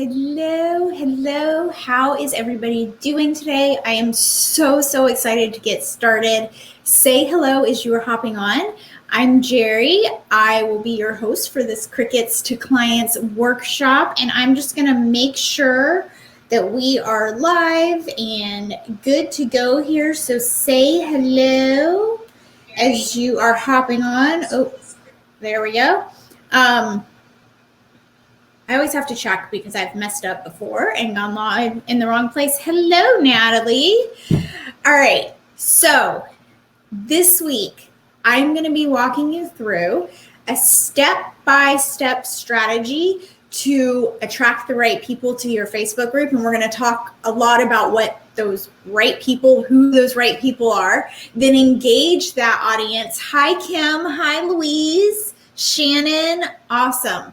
Hello. How is everybody doing today? I am so excited to get started. Say hello as you are hopping on. I'm Jerry. I will be your host for this Crickets to Clients workshop, and I'm just going to make sure that we are live and good to go here. So say hello as you are hopping on. Oh, there we go. I always have to check because I've messed up before and gone live in the wrong place. Hello, Natalie. All right, so this week I'm going to be walking you through a step-by-step strategy to attract the right people to your Facebook group. And we're going to talk a lot about what those right people, who those right people are, then engage that audience. Hi, Kim. Hi, Louise. Shannon. Awesome.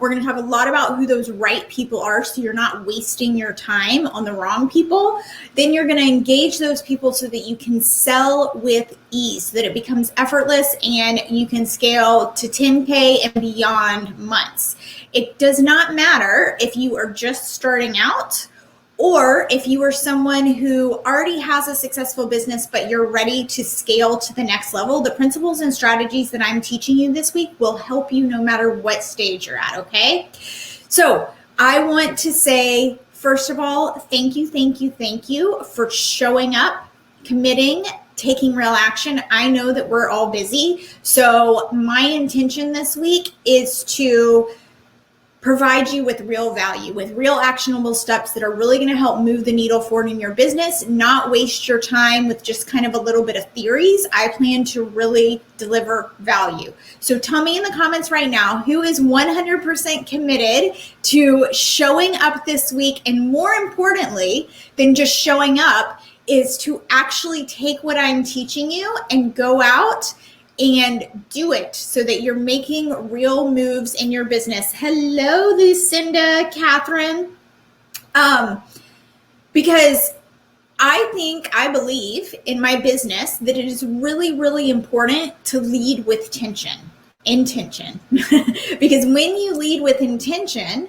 We're going to talk a lot about who those right people are so you're not wasting your time on the wrong people. Then you're going to engage those people so that you can sell with ease, so that it becomes effortless and you can scale to 10K and beyond months. It does not matter if you are just starting out or if you are someone who already has a successful business, but you're ready to scale to the next level. The principles and strategies that I'm teaching you this week will help you no matter what stage you're at, okay? So I want to say, first of all, thank you for showing up, committing, taking real action. I know that we're all busy. So my intention this week is to provide you with real value, with real actionable steps that are really going to help move the needle forward in your business, not waste your time with just kind of a little bit of theories. I plan to really deliver value. So tell me in the comments right now, who is 100% committed to showing up this week, and more importantly than just showing up is to actually take what I'm teaching you and go out and do it so that you're making real moves in your business. Hello, Lucinda, Catherine. Because I believe in my business that it is really important to lead with intention. Because when you lead with intention,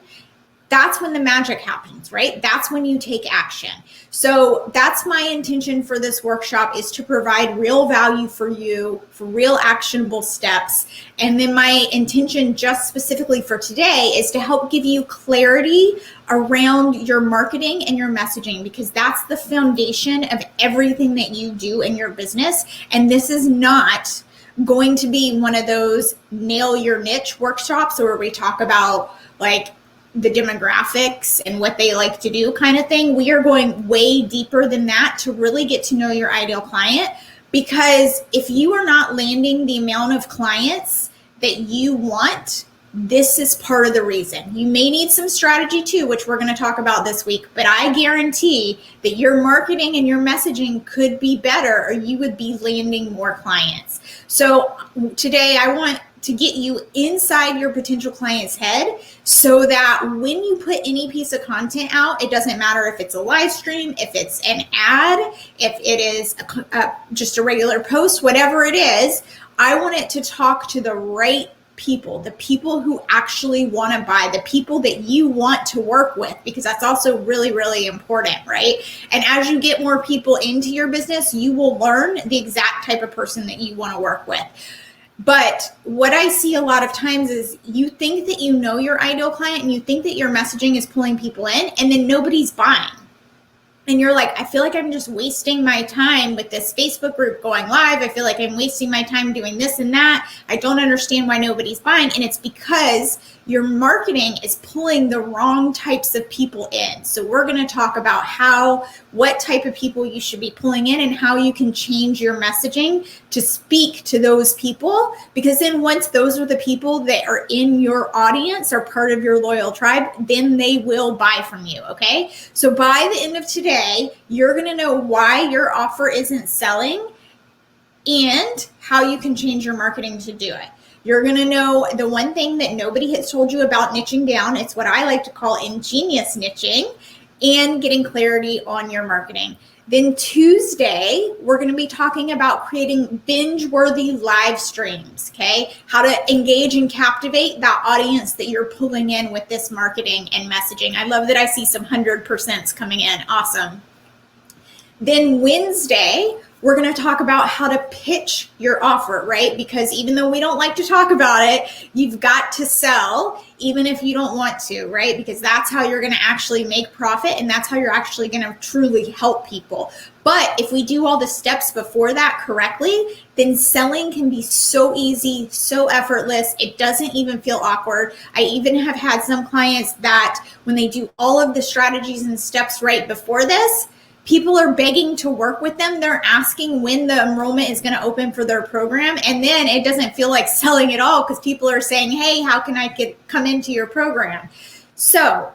that's when the magic happens, right? That's when you take action. So that's my intention for this workshop, is to provide real value for you, for real actionable steps. And then my intention just specifically for today is to help give you clarity around your marketing and your messaging, because that's the foundation of everything that you do in your business. And this is not going to be one of those nail your niche workshops where we talk about like the demographics and what they like to do kind of thing. We are going way deeper than that to really get to know your ideal client, because if you are not landing the amount of clients that you want, this is part of the reason. You may need some strategy too, which we're going to talk about this week, but I guarantee that your marketing and your messaging could be better, or you would be landing more clients. So today I want to get you inside your potential client's head so that when you put any piece of content out, it doesn't matter if it's a live stream, if it's an ad, if it is just a regular post, whatever it is, I want it to talk to the right people, the people who actually want to buy, the people that you want to work with, because that's also really important, right? And as you get more people into your business, you will learn the exact type of person that you want to work with. But what I see a lot of times is you think that you know your ideal client and you think that your messaging is pulling people in, and then nobody's buying. And you're like, I feel like I'm just wasting my time with this Facebook group going live. I feel like I'm wasting my time doing this and that. I don't understand why nobody's buying. And it's because your marketing is pulling the wrong types of people in. So we're going to talk about what type of people you should be pulling in and how you can change your messaging to speak to those people. Because then once those are the people that are in your audience, are part of your loyal tribe, then they will buy from you, okay? So by the end of today, you're going to know why your offer isn't selling and how you can change your marketing to do it. You're going to know the one thing that nobody has told you about niching down. It's what I like to call ingenious niching, and getting clarity on your marketing. Then Tuesday, we're going to be talking about creating binge-worthy live streams, okay? How to engage and captivate that audience that you're pulling in with this marketing and messaging. I love that I see some 100% coming in. Awesome. Then Wednesday, we're going to talk about how to pitch your offer, right? Because even though we don't like to talk about it, you've got to sell even if you don't want to, right? Because that's how you're going to actually make profit, and that's how you're actually going to truly help people. But if we do all the steps before that correctly, then selling can be so easy, so effortless. It doesn't even feel awkward. I even have had some clients that when they do all of the strategies and steps right before this, people are begging to work with them. They're asking when the enrollment is going to open for their program. And then it doesn't feel like selling at all because people are saying, hey, how can I come into your program? So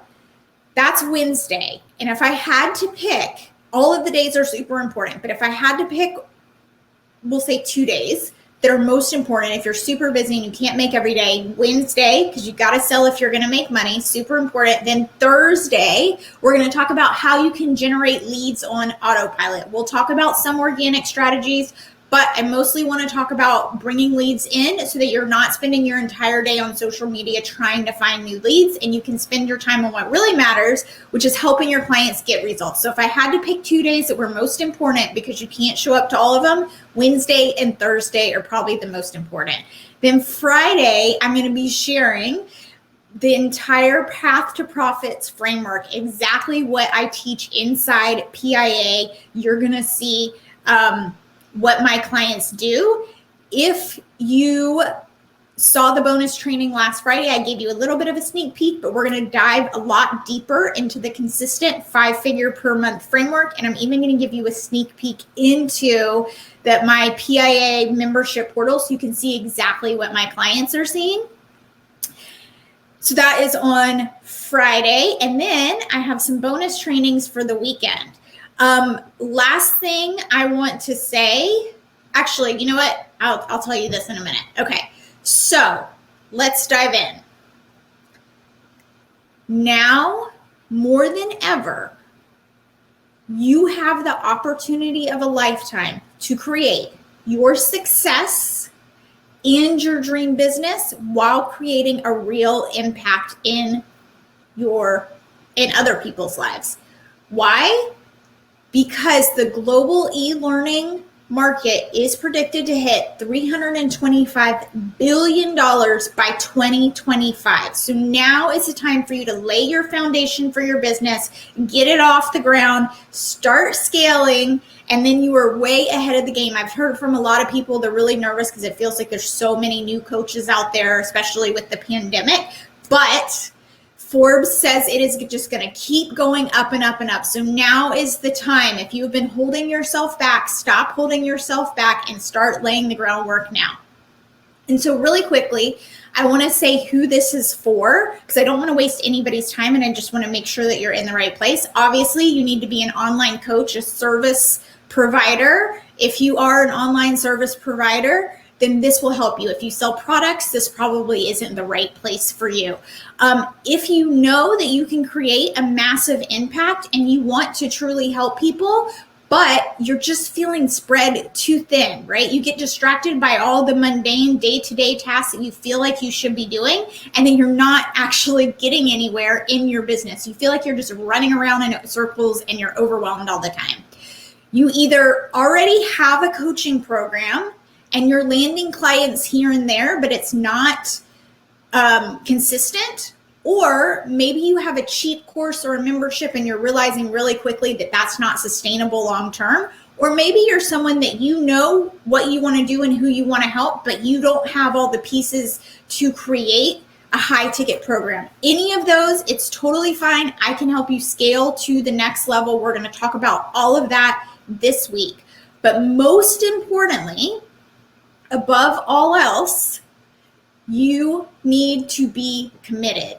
that's Wednesday. And if I had to pick, all of the days are super important, but if I had to pick, we'll say 2 days that are most important. If you're super busy and you can't make every day, Wednesday, because you got to sell if you're going to make money, super important. Then Thursday, we're going to talk about how you can generate leads on autopilot. We'll talk about some organic strategies, but I mostly want to talk about bringing leads in so that you're not spending your entire day on social media trying to find new leads, and you can spend your time on what really matters, which is helping your clients get results. So if I had to pick 2 days that were most important because you can't show up to all of them, Wednesday and Thursday are probably the most important. Then Friday, I'm going to be sharing the entire Path to Profits framework, exactly what I teach inside PIA. You're going to see what my clients do. If you saw the bonus training last Friday, I gave you a little bit of a sneak peek, but we're going to dive a lot deeper into the consistent 5-figure per month framework. And I'm even going to give you a sneak peek into my PIA membership portal so you can see exactly what my clients are seeing. So that is on Friday. And then I have some bonus trainings for the weekend. Last thing I want to say, actually, you know what? I'll tell you this in a minute. Okay. So let's dive in. Now, more than ever, you have the opportunity of a lifetime to create your success and your dream business while creating a real impact in other people's lives. Why? Because the global e-learning market is predicted to hit $325 billion by 2025. So now is the time for you to lay your foundation for your business, get it off the ground, start scaling, and then you are way ahead of the game. I've heard from a lot of people, they're really nervous because it feels like there's so many new coaches out there, especially with the pandemic. But Forbes says it is just going to keep going up and up and up. So now is the time. If you've been holding yourself back, stop holding yourself back and start laying the groundwork now. And so really quickly, I want to say who this is for because I don't want to waste anybody's time and I just want to make sure that you're in the right place. Obviously, you need to be an online coach, a service provider. If you are an online service provider, then this will help you. If you sell products, this probably isn't the right place for you. If you know that you can create a massive impact and you want to truly help people, but you're just feeling spread too thin, right? You get distracted by all the mundane day-to-day tasks that you feel like you should be doing, and then you're not actually getting anywhere in your business. You feel like you're just running around in circles and you're overwhelmed all the time. You either already have a coaching program and you're landing clients here and there, but it's not consistent, or maybe you have a cheap course or a membership and you're realizing really quickly that that's not sustainable long-term, or maybe you're someone that you know what you want to do and who you want to help, but you don't have all the pieces to create a high-ticket program. Any of those, it's totally fine. I can help you scale to the next level. We're going to talk about all of that this week. But most importantly, above all else, you need to be committed.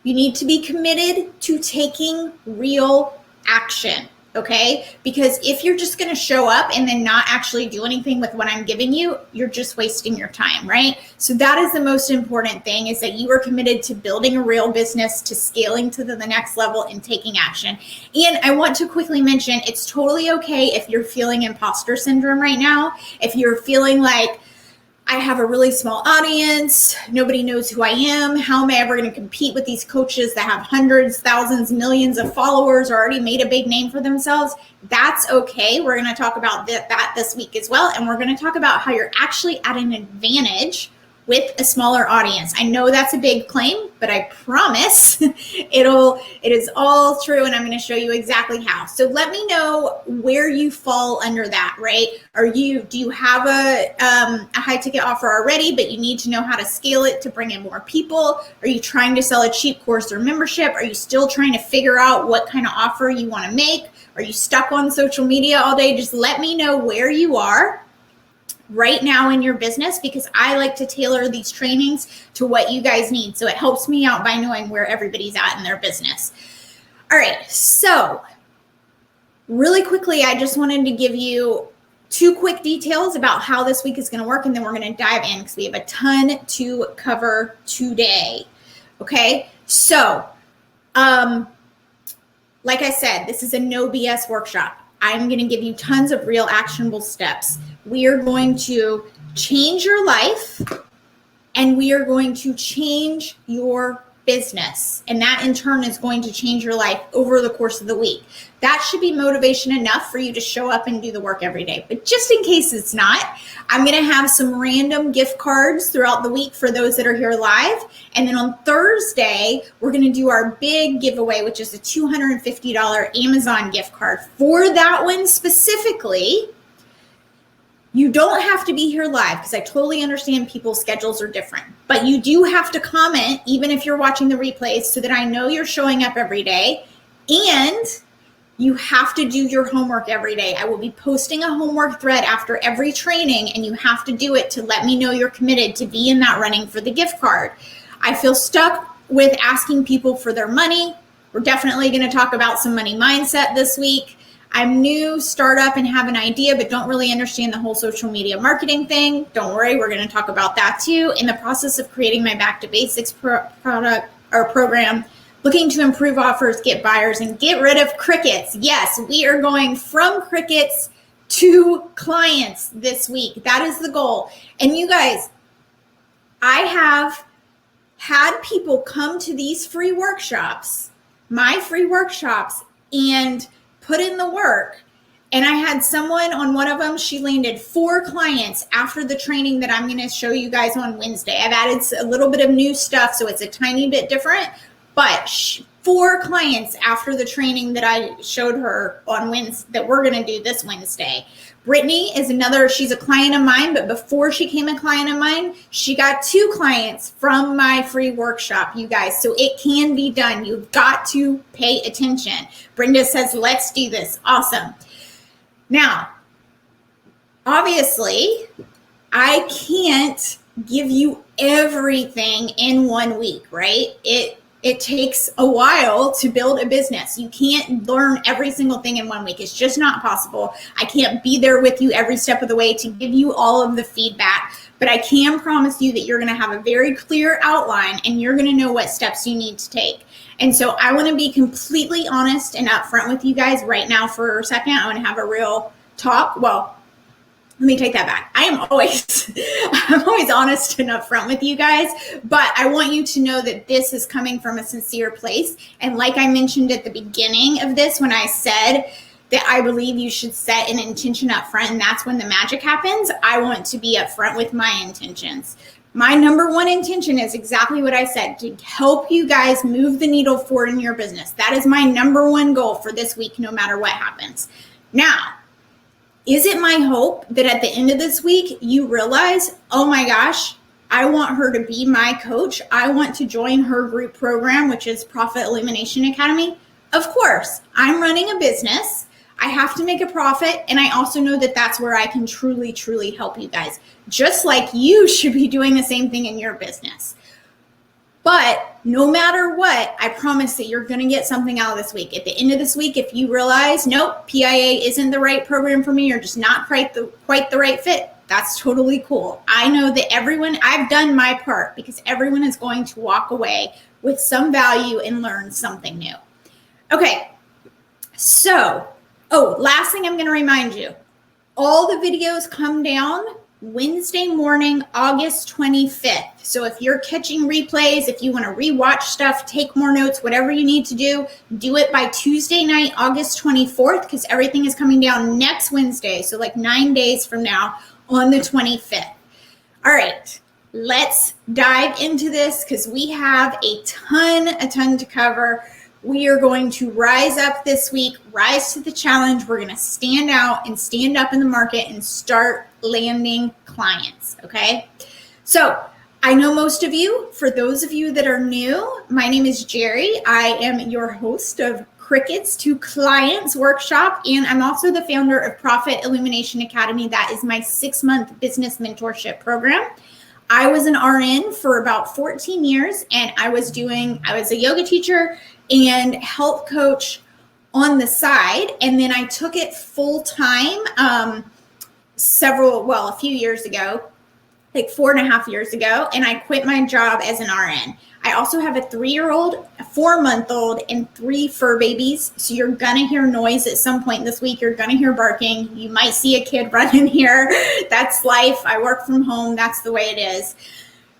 You need to be committed to taking real action. Okay, because if you're just going to show up and then not actually do anything with what I'm giving you, you're just wasting your time, right? So that is the most important thing, is that you are committed to building a real business, to scaling to the next level and taking action. And I want to quickly mention, it's totally okay if you're feeling imposter syndrome right now. If you're feeling like, I have a really small audience, nobody knows who I am, how am I ever going to compete with these coaches that have hundreds, thousands, millions of followers or already made a big name for themselves? That's okay. We're going to talk about that this week as well. And we're going to talk about how you're actually at an advantage with a smaller audience. I know that's a big claim, but I promise it is all true, and I'm going to show you exactly how. So let me know where you fall under that, right? Do you have a high ticket offer already, but you need to know how to scale it to bring in more people? Are you trying to sell a cheap course or membership? Are you still trying to figure out what kind of offer you want to make? Are you stuck on social media all day? Just let me know where you are right now in your business, because I like to tailor these trainings to what you guys need. So it helps me out by knowing where everybody's at in their business. All right. So really quickly, I just wanted to give you 2 quick details about how this week is going to work. And then we're going to dive in because we have a ton to cover today. Okay. So, like I said, this is a no BS workshop. I'm going to give you tons of real actionable steps. We are going to change your life, and we are going to change your business. And that in turn is going to change your life over the course of the week. That should be motivation enough for you to show up and do the work every day. But just in case it's not, I'm going to have some random gift cards throughout the week for those that are here live. And then on Thursday, we're going to do our big giveaway, which is a $250 Amazon gift card. For that one specifically, you don't have to be here live, because I totally understand people's schedules are different. But you do have to comment, even if you're watching the replays, so that I know you're showing up every day. And you have to do your homework every day. I will be posting a homework thread after every training, and you have to do it to let me know you're committed to be in that running for the gift card. I feel stuck with asking people for their money. We're definitely going to talk about some money mindset this week. I'm new, startup, and have an idea, but don't really understand the whole social media marketing thing. Don't worry, we're going to talk about that too. In the process of creating my Back to Basics product or program, looking to improve offers, get buyers, and get rid of crickets. Yes, we are going from crickets to clients this week. That is the goal. And you guys, I have had people come to these free workshops, my free workshops, and put in the work. And I had someone on one of them, she landed 4 clients after the training that I'm going to show you guys on Wednesday. I've added a little bit of new stuff, so it's a tiny bit different, but 4 clients after the training that I showed her on Wednesday, that we're going to do this Wednesday. Brittany is another, she's a client of mine, but before she became a client of mine, she got 2 clients from my free workshop, you guys. So it can be done. You've got to pay attention. Brenda says, let's do this. Awesome. Now, obviously, I can't give you everything in 1 week, right? It takes a while to build a business. You can't learn every single thing in 1 week. It's just not possible. I can't be there with you every step of the way to give you all of the feedback, but I can promise you that you're going to have a very clear outline, and you're going to know what steps you need to take. And so I want to be completely honest and upfront with you guys right now for a second. I want to have a real talk. Well, let me take that back. I'm always honest and upfront with you guys, but I want you to know that this is coming from a sincere place. And like I mentioned at the beginning of this, when I said that I believe you should set an intention up front, and that's when the magic happens, I want to be upfront with my intentions. My number one intention is exactly what I said, to help you guys move the needle forward in your business. That is my number one goal for this week, no matter what happens. Now, is it my hope that at the end of this week, you realize, oh my gosh, I want her to be my coach. I want to join her group program, which is Profit Illumination Academy. Of course, I'm running a business. I have to make a profit. And I also know that that's where I can truly, truly help you guys. Just like you should be doing the same thing in your business. But no matter what, I promise that you're going to get something out of this week. At the end of this week, if you realize, nope, PIA isn't the right program for me, or just not quite the right fit, that's totally cool. I know that I've done my part, because everyone is going to walk away with some value and learn something new. Okay, so, last thing I'm going to remind you, all the videos come down Wednesday morning, August 25th. So if you're catching replays, if you want to rewatch stuff, take more notes, whatever you need to do it by Tuesday night, August 24th, because everything is coming down next Wednesday. So like 9 days from now on the 25th. All right, let's dive into this, because we have a ton to cover. We are going to rise up this week, rise to the challenge. We're going to stand out and stand up in the market and start landing clients, okay? So I know most of you. For those of you that are new, my name is Jerry. I am your host of Crickets to Clients Workshop, and I'm also the founder of Profit Illumination Academy. That is my 6-month business mentorship program. I was an RN for about 14 years, and I was a yoga teacher and health coach on the side. And then I took it full time a few years ago, like 4.5 years ago, and I quit my job as an RN. I also have a 3-year-old, a 4-month-old, and 3 fur babies. So you're gonna hear noise at some point this week. You're gonna hear barking. You might see a kid run in here. That's life. I work from home. That's the way it is.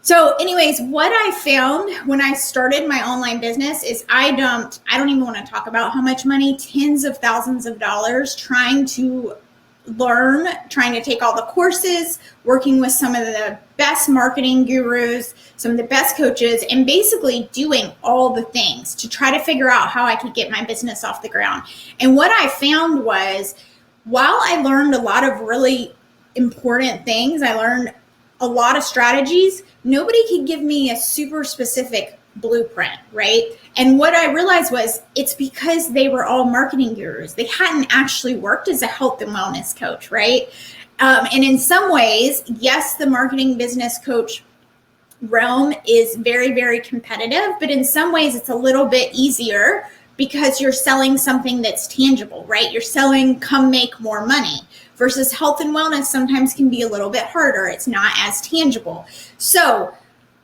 So anyways, what I found when I started my online business is I don't even want to talk about how much money, tens of thousands of dollars, trying to take all the courses, working with some of the best marketing gurus, some of the best coaches, and basically doing all the things to try to figure out how I could get my business off the ground. And what I found was, while I learned a lot of really important things, I learned a lot of strategies, nobody could give me a super specific blueprint, right? And what I realized was, it's because they were all marketing gurus. They hadn't actually worked as a health and wellness coach, right? And in some ways, yes, the marketing business coach realm is very, very competitive, but in some ways it's a little bit easier because you're selling something that's tangible, right? You're selling come make more money, versus health and wellness sometimes can be a little bit harder. It's not as tangible. So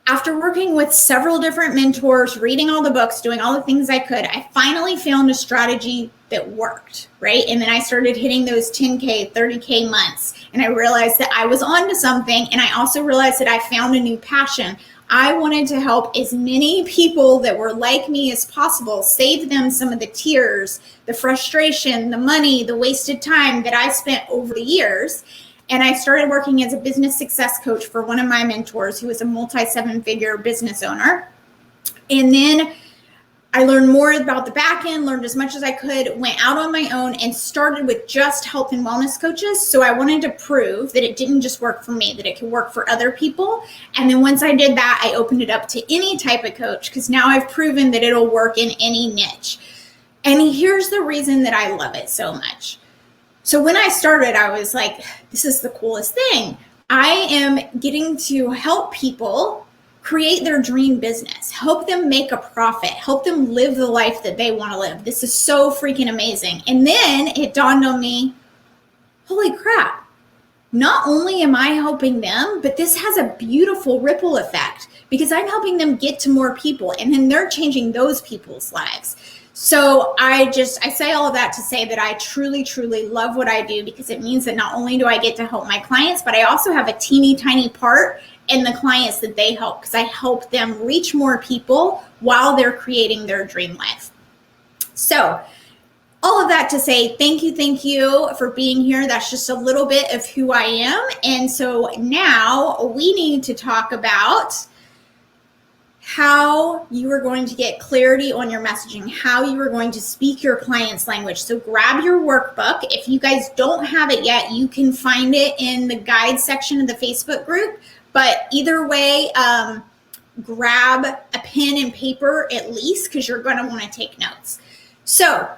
after working with several different mentors, reading all the books, doing all the things I could, I finally found a strategy that worked, right? And then I started hitting those 10K, 30K months. And I realized that I was onto something. And I also realized that I found a new passion. I wanted to help as many people that were like me as possible, save them some of the tears, the frustration, the money, the wasted time that I spent over the years. And I started working as a business success coach for one of my mentors, who was a multi-7-figure business owner. And then I learned more about the back end, learned as much as I could, went out on my own and started with just health and wellness coaches. So I wanted to prove that it didn't just work for me, that it could work for other people. And then once I did that, I opened it up to any type of coach, because now I've proven that it'll work in any niche. And here's the reason that I love it so much. So when I started, I was like, this is the coolest thing. I am getting to help people create their dream business, help them make a profit, help them live the life that they want to live. This is so freaking amazing. And then it dawned on me, holy crap, not only am I helping them, but this has a beautiful ripple effect, because I'm helping them get to more people, and then they're changing those people's lives. So I say all of that to say that I truly, truly love what I do, because it means that not only do I get to help my clients, but I also have a teeny tiny part in the clients that they help, because I help them reach more people while they're creating their dream life. So all of that to say, thank you for being here. That's just a little bit of who I am. And so now we need to talk about how you are going to get clarity on your messaging, how you are going to speak your client's language. So grab your workbook. If you guys don't have it yet, you can find it in the guide section of the Facebook group. But either way, grab a pen and paper at least, because you're going to want to take notes. So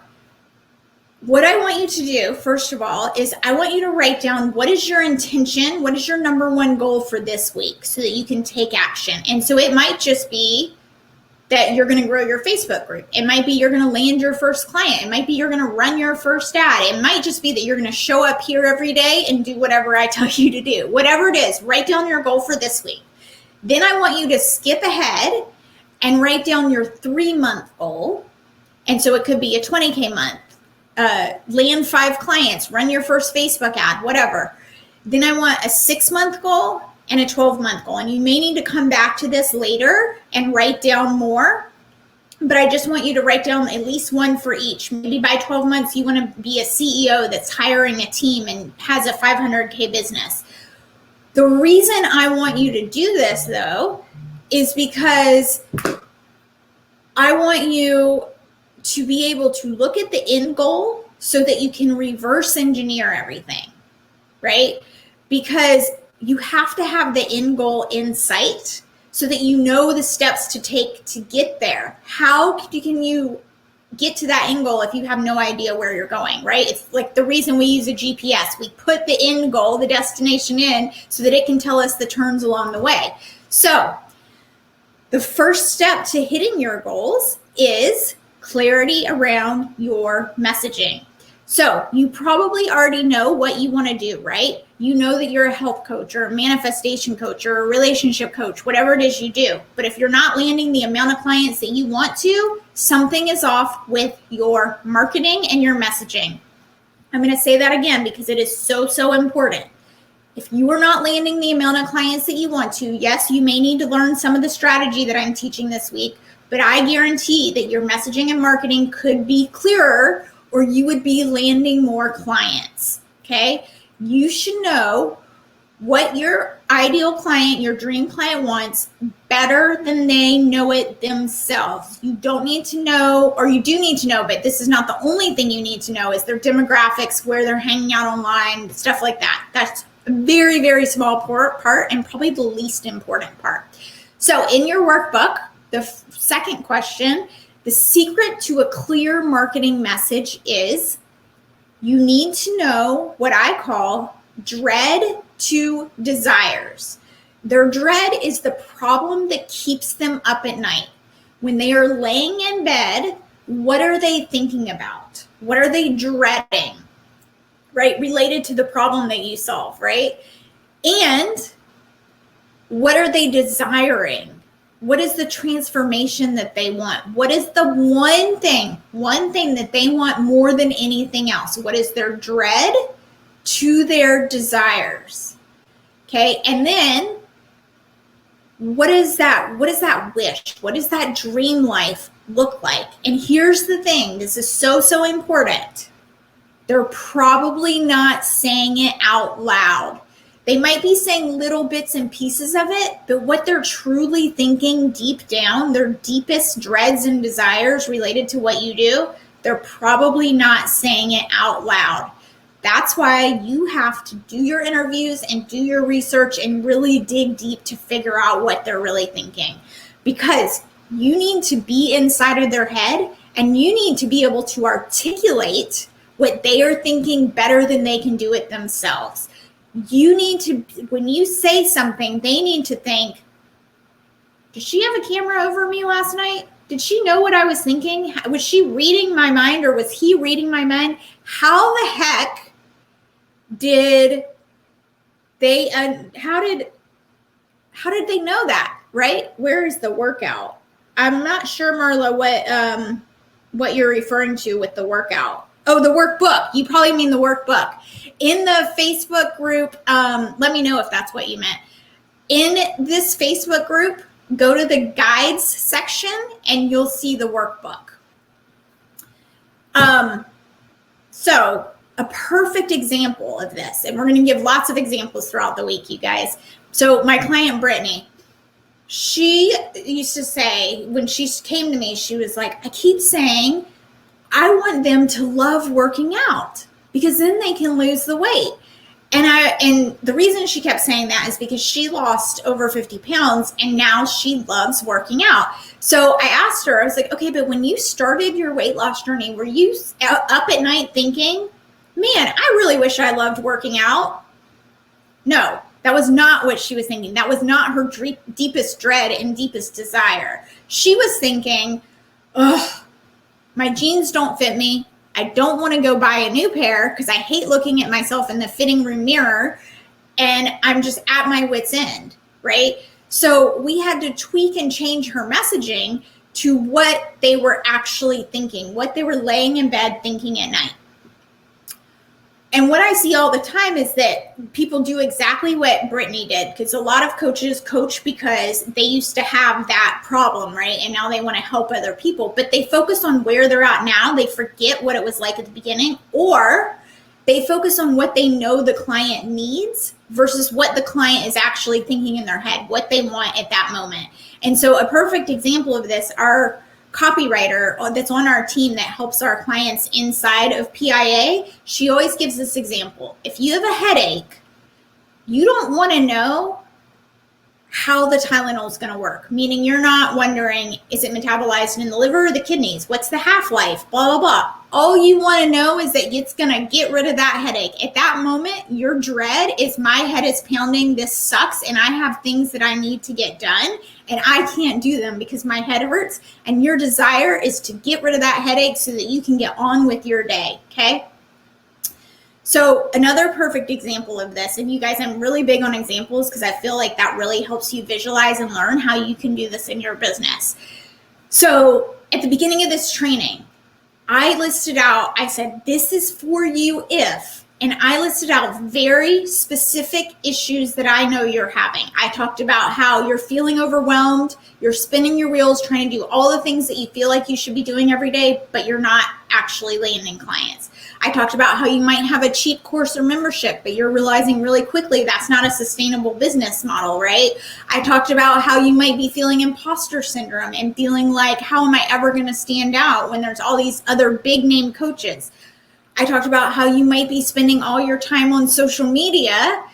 what I want you to do, first of all, is I want you to write down, what is your intention? What is your number one goal for this week, so that you can take action? And so it might just be that you're going to grow your Facebook group. It might be you're going to land your first client. It might be you're going to run your first ad. It might just be that you're going to show up here every day and do whatever I tell you to do. Whatever it is, write down your goal for this week. Then I want you to skip ahead and write down your 3-month goal. And so it could be a 20K month, land 5 clients, run your first Facebook ad, whatever. Then I want a 6-month goal and a 12-month goal. And you may need to come back to this later and write down more, but I just want you to write down at least one for each. Maybe by 12 months, you want to be a CEO that's hiring a team and has a 500K business. The reason I want you to do this, though, is because I want you to be able to look at the end goal so that you can reverse engineer everything, right? Because you have to have the end goal in sight so that you know the steps to take to get there. How can you get to that end goal if you have no idea where you're going, right? It's like the reason we use a GPS. We put the end goal, the destination in so that it can tell us the turns along the way. So the first step to hitting your goals is clarity around your messaging. So you probably already know what you want to do, right? You know that you're a health coach or a manifestation coach or a relationship coach, whatever it is you do. But if you're not landing the amount of clients that you want to, something is off with your marketing and your messaging. I'm going to say that again because it is so, so important. If you are not landing the amount of clients that you want to, yes, you may need to learn some of the strategy that I'm teaching this week, but I guarantee that your messaging and marketing could be clearer or you would be landing more clients, okay? You should know what your ideal client, your dream client wants better than they know it themselves. You don't need to know, or you do need to know, but this is not the only thing you need to know is their demographics, where they're hanging out online, stuff like that. That's a very, very small part and probably the least important part. So in your workbook, the second question, the secret to a clear marketing message is you need to know what I call dread to desires. Their dread is the problem that keeps them up at night. When they are laying in bed, what are they thinking about? What are they dreading? Right? Related to the problem that you solve, right? And what are they desiring? What is the transformation that they want? What is the one thing that they want more than anything else? What is their dread to their desires? Okay. And then what is that wish? What does that dream life look like? And here's the thing. This is so, so important. They're probably not saying it out loud. They might be saying little bits and pieces of it, but what they're truly thinking deep down, their deepest dreads and desires related to what you do, they're probably not saying it out loud. That's why you have to do your interviews and do your research and really dig deep to figure out what they're really thinking. Because you need to be inside of their head and you need to be able to articulate what they are thinking better than they can do it themselves. You need to, when you say something, they need to think, did she have a camera over me last night? Did she know what I was thinking? Was she reading my mind or was he reading my mind? How the heck did they, how did they know that, right? Where is the workout? I'm not sure, Marla, what you're referring to with the workout. Oh, the workbook. You probably mean the workbook. In the Facebook group, let me know if that's what you meant. In this Facebook group, go to the guides section and you'll see the workbook. So a perfect example of this, and we're going to give lots of examples throughout the week, you guys. So my client, Brittany, she used to say, when she came to me, she was like, I keep saying, I want them to love working out because then they can lose the weight. And the reason she kept saying that is because she lost over 50 pounds and now she loves working out. So I asked her, I was like, okay, but when you started your weight loss journey, were you up at night thinking, man, I really wish I loved working out? No, That was not what she was thinking. That was not her deepest dread and deepest desire. She was thinking, ugh, my jeans don't fit me. I don't want to go buy a new pair because I hate looking at myself in the fitting room mirror, and I'm just at my wit's end, right? So we had to tweak and change her messaging to what they were actually thinking, what they were laying in bed thinking at night. And what I see all the time is that people do exactly what Brittany did, because a lot of coaches coach because they used to have that problem, right? And now they want to help other people, but they focus on where they're at now. They forget what it was like at the beginning, or they focus on what they know the client needs versus what the client is actually thinking in their head, what they want at that moment. And so a perfect example of this, our copywriter that's on our team that helps our clients inside of PIA, she always gives this example. If you have a headache, you don't want to know how the Tylenol is going to work, meaning you're not wondering, is it metabolized in the liver or the kidneys? What's the half-life? Blah, blah, blah. All you want to know is that it's going to get rid of that headache. At that moment, your dread is, my head is pounding, this sucks, and I have things that I need to get done, and I can't do them because my head hurts. And your desire is to get rid of that headache so that you can get on with your day, okay? So another perfect example of this, and you guys, I'm really big on examples because I feel like that really helps you visualize and learn how you can do this in your business. So at the beginning of this training, I listed out, I said, this is for you if, and I listed out very specific issues that I know you're having. I talked about how you're feeling overwhelmed, you're spinning your wheels, trying to do all the things that you feel like you should be doing every day, but you're not actually landing clients. I talked about how you might have a cheap course or membership, but you're realizing really quickly that's not a sustainable business model, right? I talked about how you might be feeling imposter syndrome and feeling like, how am I ever going to stand out when there's all these other big name coaches? I talked about how you might be spending all your time on social media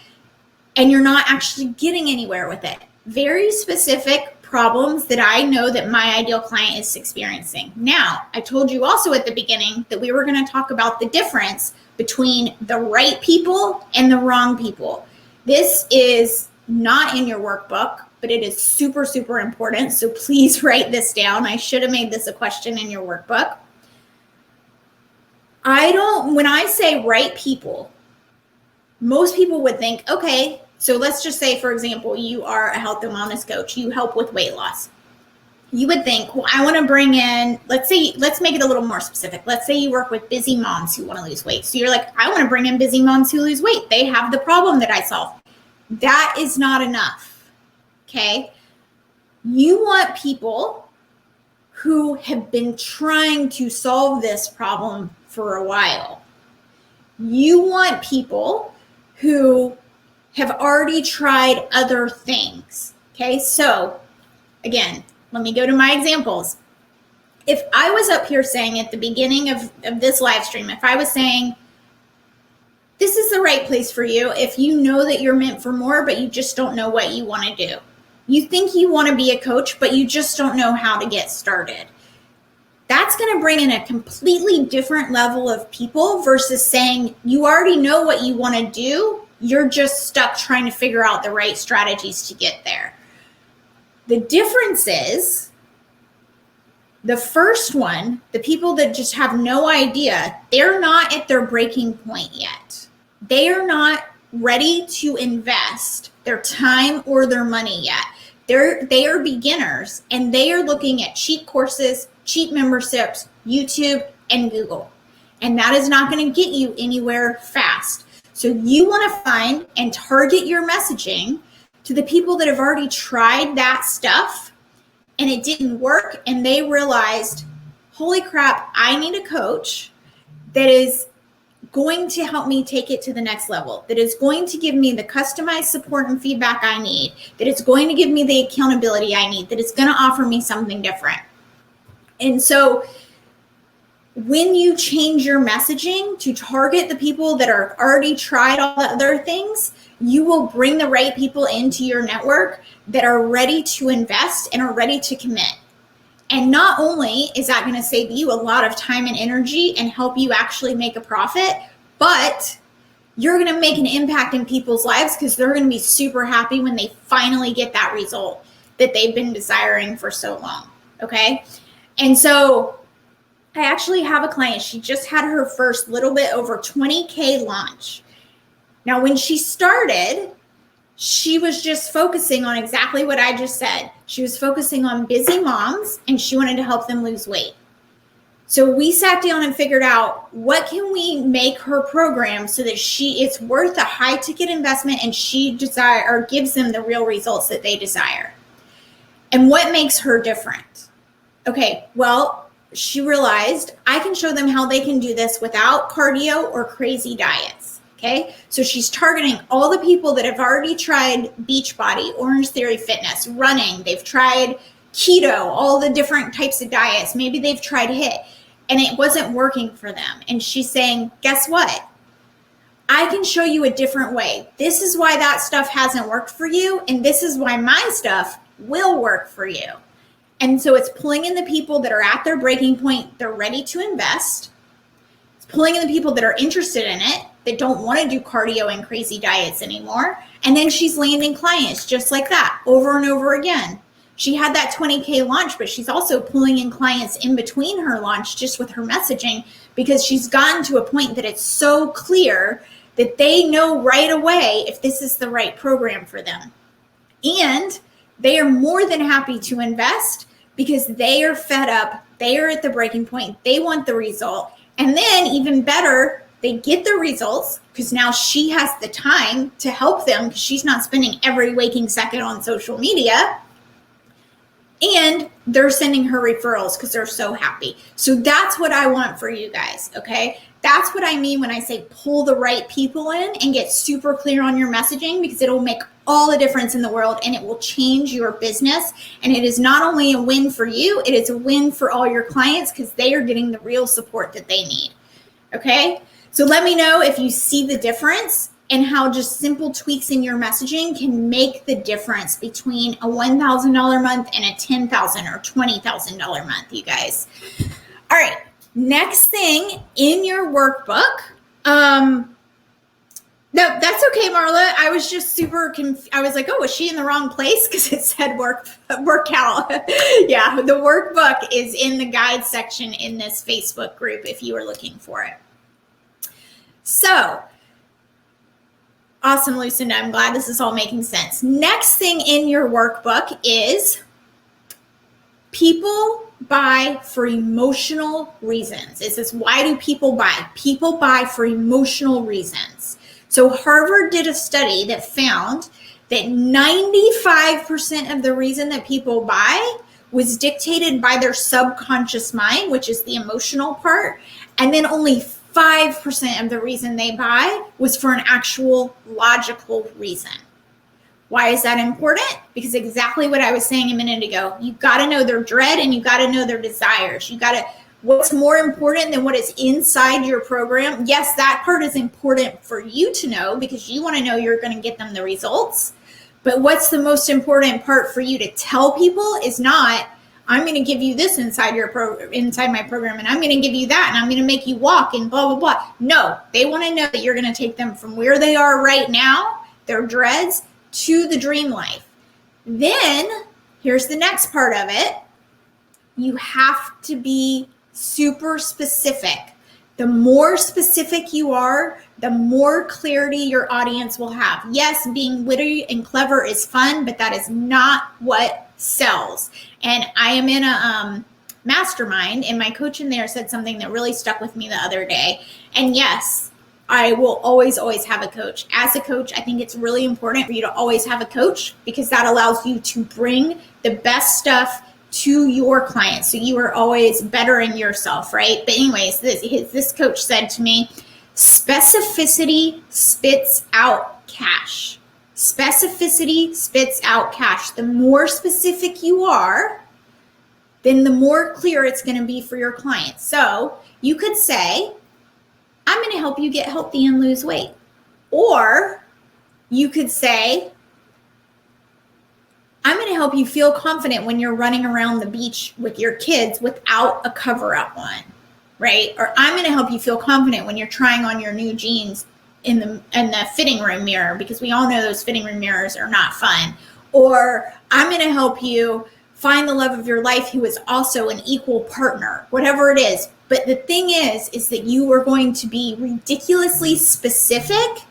and you're not actually getting anywhere with it. Very specific problems that I know that my ideal client is experiencing. Now, I told you also at the beginning that we were going to talk about the difference between the right people and the wrong people. This is not in your workbook, but it is super, super important. So please write this down. I should have made this a question in your workbook. When I say right people, most people would think, okay, so let's just say, for example, you are a health and wellness coach. You help with weight loss. You would think, well, I want to bring in, let's make it a little more specific. Let's say you work with busy moms who want to lose weight. So you're like, I want to bring in busy moms who lose weight. They have the problem that I solve. That is not enough, okay? You want people who have been trying to solve this problem for a while. You want people who have already tried other things, okay? So again, let me go to my examples. If I was up here saying at the beginning of this live stream, if I was saying, this is the right place for you if you know that you're meant for more, but you just don't know what you want to do. You think you want to be a coach, but you just don't know how to get started. That's going to bring in a completely different level of people versus saying you already know what you want to do. You're just stuck trying to figure out the right strategies to get there. The difference is the first one, the people that just have no idea, they're not at their breaking point yet. They are not ready to invest their time or their money yet. They are beginners and they are looking at cheap courses, cheap memberships, YouTube, and Google. And that is not going to get you anywhere fast. So you want to find and target your messaging to the people that have already tried that stuff and it didn't work and they realized, holy crap, I need a coach that is going to help me take it to the next level, that is going to give me the customized support and feedback I need, that is going to give me the accountability I need, that is going to offer me something different. And so when you change your messaging to target the people that are already tried all the other things, you will bring the right people into your network that are ready to invest and are ready to commit. And not only is that going to save you a lot of time and energy and help you actually make a profit, but you're going to make an impact in people's lives because they're going to be super happy when they finally get that result that they've been desiring for so long. Okay. And so I actually have a client. She just had her first little bit over 20K launch. Now, when she started, she was just focusing on exactly what I just said. She was focusing on busy moms and she wanted to help them lose weight. So we sat down and figured out what can we make her program so that it's worth a high ticket investment and she gives them the real results that they desire. And what makes her different? Okay, well, she realized I can show them how they can do this without cardio or crazy diets. Okay, so she's targeting all the people that have already tried Beachbody, Orange Theory Fitness, running. They've tried keto, all the different types of diets. Maybe they've tried HIIT and it wasn't working for them. And she's saying, guess what? I can show you a different way. This is why that stuff hasn't worked for you. And this is why my stuff will work for you. And so it's pulling in the people that are at their breaking point. They're ready to invest. It's pulling in the people that are interested in it, that don't want to do cardio and crazy diets anymore. And then she's landing clients just like that over and over again. She had that 20K launch, but she's also pulling in clients in between her launch just with her messaging because she's gotten to a point that it's so clear that they know right away if this is the right program for them. And they are more than happy to invest because they are fed up. They are at the breaking point. They want the result. And then even better, they get the results because now she has the time to help them because she's not spending every waking second on social media. And they're sending her referrals because they're so happy. So that's what I want for you guys, okay? That's what I mean when I say pull the right people in and get super clear on your messaging because it'll make all the difference in the world and it will change your business. And it is not only a win for you, it is a win for all your clients because they are getting the real support that they need, okay? So let me know if you see the difference and how just simple tweaks in your messaging can make the difference between a $1,000 month and a $10,000 or $20,000 month, you guys. All right, next thing in your workbook. No, that's okay, Marla. I was just super confused. I was like, oh, was she in the wrong place? Because it said workout. Yeah, the workbook is in the guide section in this Facebook group if you were looking for it. So, awesome, Lucinda. I'm glad this is all making sense. Next thing in your workbook is people buy for emotional reasons. It says, why do people buy? People buy for emotional reasons. So Harvard did a study that found that 95% of the reason that people buy was dictated by their subconscious mind, which is the emotional part. And then only 5% of the reason they buy was for an actual logical reason. Why is that important? Because exactly what I was saying a minute ago, you got to know their dread and you got to know their desires. You got to, what's more important than what is inside your program? Yes, that part is important for you to know because you want to know you're going to get them the results. But what's the most important part for you to tell people is not, I'm going to give you this inside my program, and I'm going to give you that, and I'm going to make you walk and blah, blah, blah. No, they want to know that you're going to take them from where they are right now, their dreads, to the dream life. Then here's the next part of it. You have to be super specific. The more specific you are, the more clarity your audience will have. Yes, being witty and clever is fun, but that is not what sells. And I am in a mastermind, and my coach in there said something that really stuck with me the other day. And yes, I will always have a coach. As a coach, I think it's really important for you to always have a coach because that allows you to bring the best stuff to your clients. So you are always bettering yourself, right? But anyways, this coach said to me, specificity spits out cash. Specificity spits out cash. The more specific you are, then the more clear it's going to be for your clients. So you could say, I'm going to help you get healthy and lose weight. Or you could say, I'm going to help you feel confident when you're running around the beach with your kids without a cover-up on, right? Or I'm going to help you feel confident when you're trying on your new jeans the fitting room mirror, because we all know those fitting room mirrors are not fun. Or I'm going to help you find the love of your life who is also an equal partner, whatever it is. But the thing is that you are going to be ridiculously specific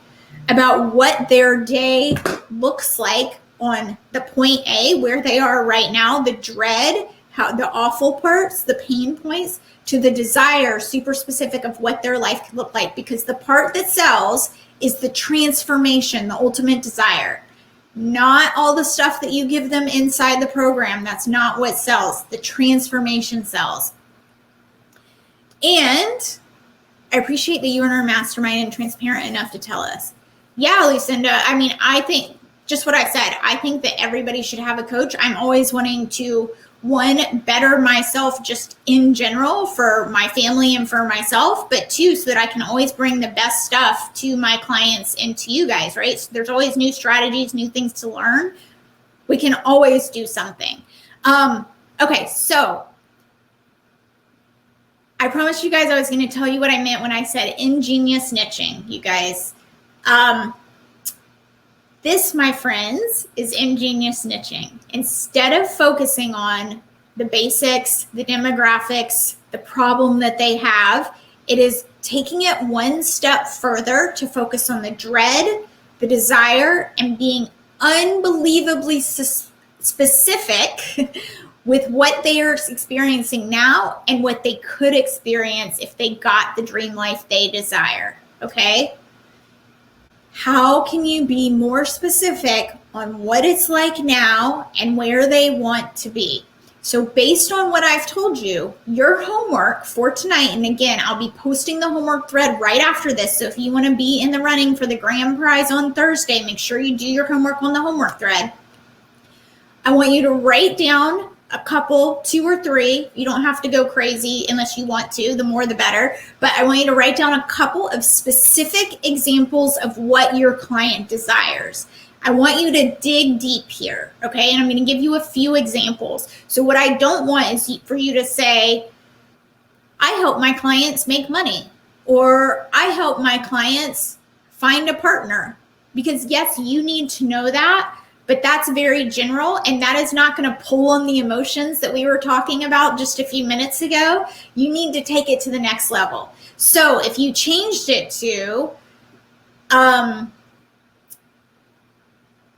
about what their day looks like on the point A, where they are right now, the dread, how the awful parts, the pain points, to the desire, super specific of what their life could look like. Because the part that sells is the transformation, the ultimate desire. Not all the stuff that you give them inside the program. That's not what sells. The transformation sells. And I appreciate that you and our mastermind and transparent enough to tell us. Yeah, Lucinda, I mean, I think just what I said, I think that everybody should have a coach. I'm always wanting to, one, better myself just in general for my family and for myself, but two, so that I can always bring the best stuff to my clients and to you guys, right? So there's always new strategies, new things to learn. We can always do something. Okay, so I promised you guys I was going to tell you what I meant when I said ingenious niching, you guys. This, my friends, is ingenious niching. Instead of focusing on the basics, the demographics, the problem that they have, it is taking it one step further to focus on the dread, the desire, and being unbelievably specific with what they are experiencing now and what they could experience if they got the dream life they desire, okay? How can you be more specific on what it's like now and where they want to be? So based on what I've told you, your homework for tonight, and again, I'll be posting the homework thread right after this. So if you want to be in the running for the grand prize on Thursday, make sure you do your homework on the homework thread. I want you to write down a couple, 2 or 3. You don't have to go crazy unless you want to. The more, the better. But I want you to write down a couple of specific examples of what your client desires. I want you to dig deep here, okay? And I'm going to give you a few examples. So what I don't want is for you to say, I help my clients make money, or I help my clients find a partner. Because yes, you need to know that, but that's very general, and that is not going to pull on the emotions that we were talking about just a few minutes ago. You need to take it to the next level. So if you changed it to,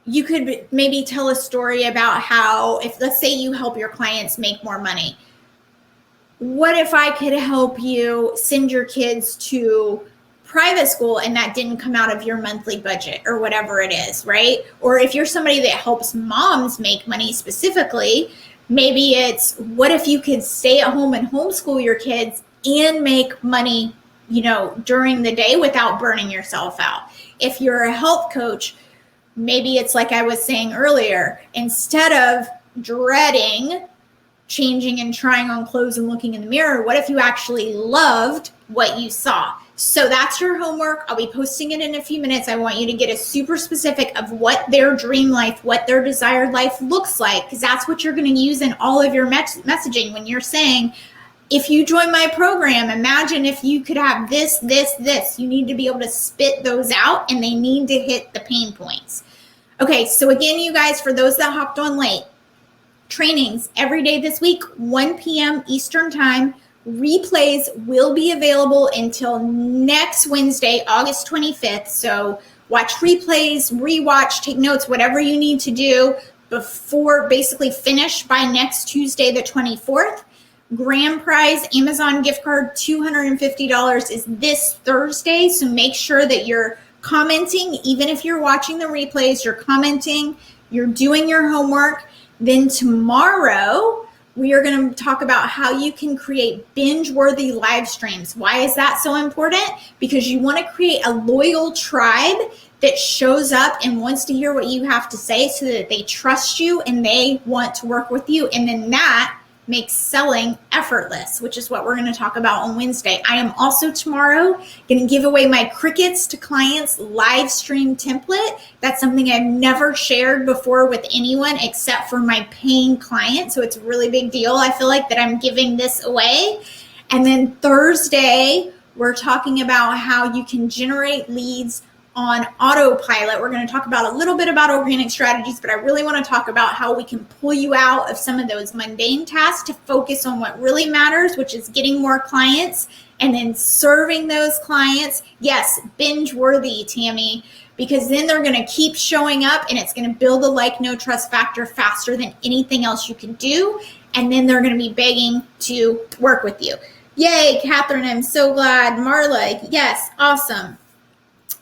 you could maybe tell a story about how, if let's say you help your clients make more money. What if I could help you send your kids to private school and that didn't come out of your monthly budget or whatever it is, right? Or if you're somebody that helps moms make money specifically, maybe it's what if you could stay at home and homeschool your kids and make money, during the day without burning yourself out. If you're a health coach, maybe it's like I was saying earlier, instead of dreading changing and trying on clothes and looking in the mirror, what if you actually loved what you saw? So that's your homework. I'll be posting it in a few minutes. I want you to get a super specific of what their dream life, what their desired life looks like, because that's what you're going to use in all of your messaging when you're saying, if you join my program, imagine if you could have this, this, this. You need to be able to spit those out, and they need to hit the pain points. Okay, so again, you guys, for those that hopped on late, trainings every day this week, 1 p.m. Eastern Time. Replays will be available until next Wednesday, August 25th. So watch replays, rewatch, take notes, whatever you need to do before basically finish by next Tuesday, the 24th. Grand prize Amazon gift card, $250 is this Thursday. So make sure that you're commenting, even if you're watching the replays, you're commenting, you're doing your homework. Then tomorrow, we are going to talk about how you can create binge-worthy live streams. Why is that so important? Because you want to create a loyal tribe that shows up and wants to hear what you have to say so that they trust you and they want to work with you. And then that makes selling effortless, which is what we're going to talk about on Wednesday. I am also tomorrow going to give away my Crickets to Clients live stream template. That's something I've never shared before with anyone except for my paying clients. So it's a really big deal. I feel like that I'm giving this away. And then Thursday, We're talking about how you can generate leads on autopilot. We're going to talk about a little bit about organic strategies, but I really want to talk about how we can pull you out of some of those mundane tasks to focus on what really matters, which is getting more clients and then serving those clients. Yes, binge worthy, Tammy, because then they're going to keep showing up and it's going to build a like, no trust factor faster than anything else you can do. And then they're going to be begging to work with you. Yay, Catherine, I'm so glad. Marla, yes, awesome.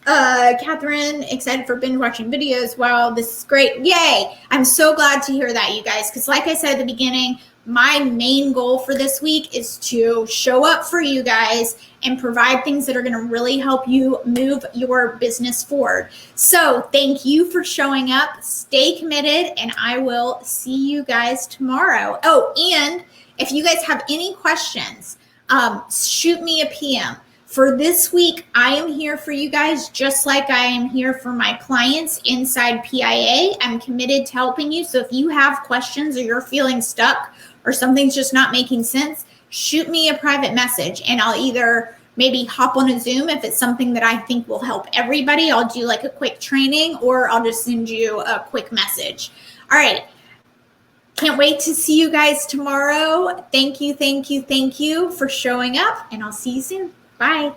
Catherine, excited for binge watching videos. Wow, this is great. Yay. I'm so glad to hear that, you guys, because like I said at the beginning, my main goal for this week is to show up for you guys and provide things that are going to really help you move your business forward. So thank you for showing up. Stay committed, and I will see you guys tomorrow. Oh, and if you guys have any questions, shoot me a PM. For this week, I am here for you guys just like I am here for my clients inside PIA. I'm committed to helping you. So if you have questions or you're feeling stuck or something's just not making sense, shoot me a private message and I'll either maybe hop on a Zoom if it's something that I think will help everybody. I'll do like a quick training or I'll just send you a quick message. All right. Can't wait to see you guys tomorrow. Thank you for showing up, and I'll see you soon. Bye.